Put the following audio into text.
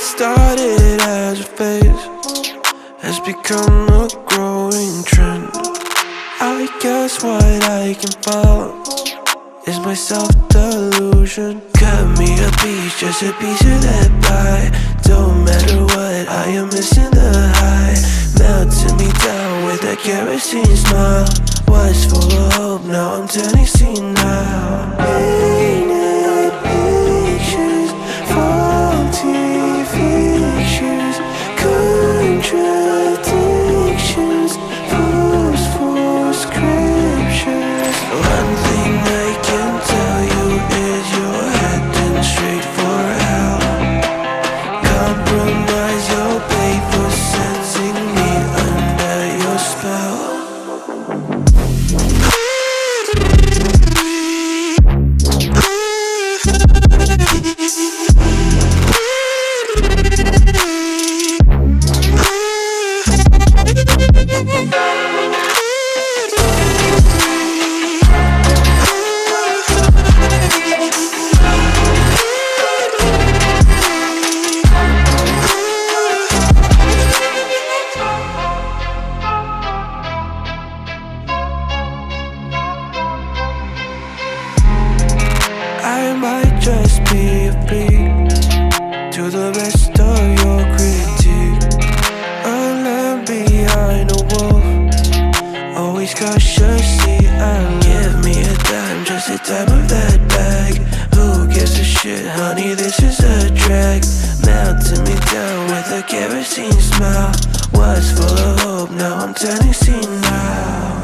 started as a phase has become a growing trend. I guess what I can follow is my self-delusion. Cut me a piece, just a piece of that pie. Don't matter what, I am missing the high. Melting me down with a kerosene smile. Was full of hope, now I'm turning senile. Painted pictures, faulty fictions, contradictions, fools for scriptures. One thing I can tell you is you're heading straight for hell. Compromise your pay for sensing me under your spell. I might just be a freak to the rest of your critique. A lamb behind a wolf, always cautiously and give me a dime, just a dime of that bag. Who gives a shit, honey, this is a drag. Melting me down with a kerosene smile. Was full of hope, now I'm turning senile.